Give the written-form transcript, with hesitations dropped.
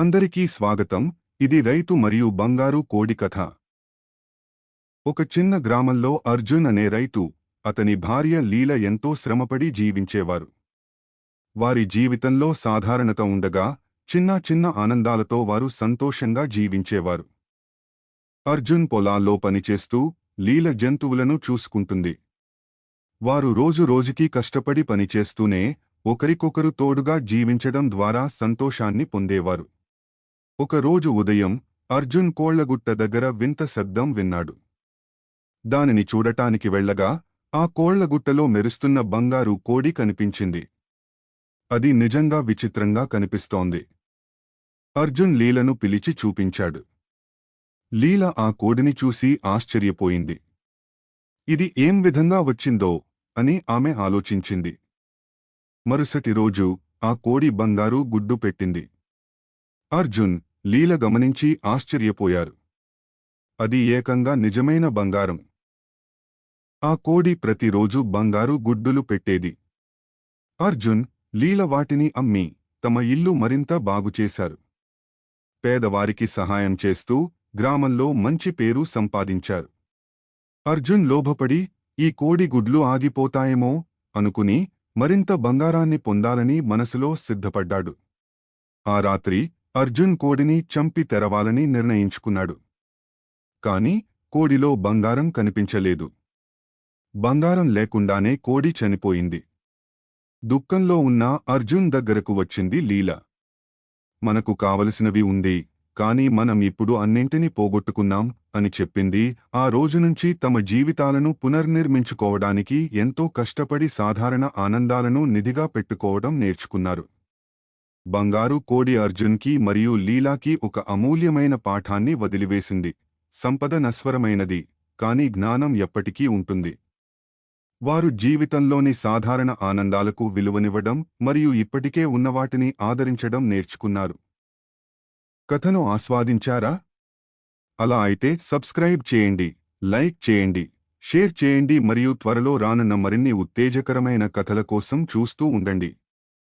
అందరికీ స్వాగతం. ఇది రైతు మరియు బంగారు కోడి కథ. ఒక చిన్న గ్రామంలో అర్జున్ అనే రైతు, అతని భార్య లీల ఎంతో శ్రమపడి జీవించేవారు. వారి జీవితంలో సాధారణత ఉండగా, చిన్న చిన్న ఆనందాలతో వారు సంతోషంగా జీవించేవారు. అర్జున్ పొలాల్లో పనిచేస్తూ, లీల జంతువులను చూసుకుంటుంది. వారు రోజు రోజుకీ కష్టపడి పనిచేస్తూనే, ఒకరికొకరు తోడుగా జీవించడం ద్వారా సంతోషాన్ని పొందేవారు. ఒకరోజు ఉదయం అర్జున్ కోళ్లగుట్ట దగ్గర వింత శబ్దం విన్నాడు. దానిని చూడటానికి వెళ్లగా, ఆ కోళ్లగుట్టలో మెరుస్తున్న బంగారు కోడి కనిపించింది. అది నిజంగా విచిత్రంగా కనిపిస్తోంది. అర్జున్ లీలను పిలిచి చూపించాడు. లీల ఆ కోడిని చూసి ఆశ్చర్యపోయింది. ఇది ఏం విధంగా వచ్చిందో అని ఆమె ఆలోచించింది. మరుసటి రోజు ఆ కోడి బంగారు గుడ్డు పెట్టింది. అర్జున్, లీల గమనించి ఆశ్చర్యపోయారు. అది ఏకంగా నిజమైన బంగారం. ఆ కోడి ప్రతిరోజు బంగారు గుడ్డులు పెట్టేది. అర్జున్, లీల వాటిని అమ్మి తమ ఇల్లు మరింత బాగుచేశారు. పేదవారికి సహాయం చేస్తూ గ్రామంలో మంచి పేరు సంపాదించారు. అర్జున్ లోభపడి, ఈ కోడి గుడ్లు ఆగిపోతాయేమో అనుకుని మరింత బంగారాన్ని పొందాలని మనసులో సిద్ధపడ్డాడు. ఆ రాత్రి అర్జున్ కోడిని చంపి తెరవాలని నిర్ణయించుకున్నాడు. కాని కోడిలో బంగారం కనిపించలేదు. బంగారం లేకుండానే కోడి చనిపోయింది. దుఃఖంలో ఉన్న అర్జున్ దగ్గరకు వచ్చింది లీల. మనకు కావలసినవి ఉంది, కాని మనం ఇప్పుడు అన్నింటినీ పోగొట్టుకున్నాం అని చెప్పింది. ఆ రోజునుంచి తమ జీవితాలను పునర్నిర్మించుకోవడానికి ఎంతో కష్టపడి సాధారణ ఆనందాలను నిధిగా పెట్టుకోవడం నేర్చుకున్నారు. బంగారు కోడి అర్జున్కి మరియు లీలాకి ఒక అమూల్యమైన పాఠాన్ని వదిలివేసింది. సంపద నశ్వరమైనది, కాని జ్ఞానం ఎప్పటికీ ఉంటుంది. వారు జీవితంలోని సాధారణ ఆనందాలకు విలువనివ్వడం మరియు ఇప్పటికే ఉన్నవాటిని ఆదరించడం నేర్చుకున్నారు. కథను ఆస్వాదించారా? అలా అయితే సబ్స్క్రైబ్ చేయండి, లైక్ చేయండి, షేర్ చేయండి మరియు త్వరలో రానున్న మరిన్ని ఉత్తేజకరమైన కథల కోసం చూస్తూ ఉండండి.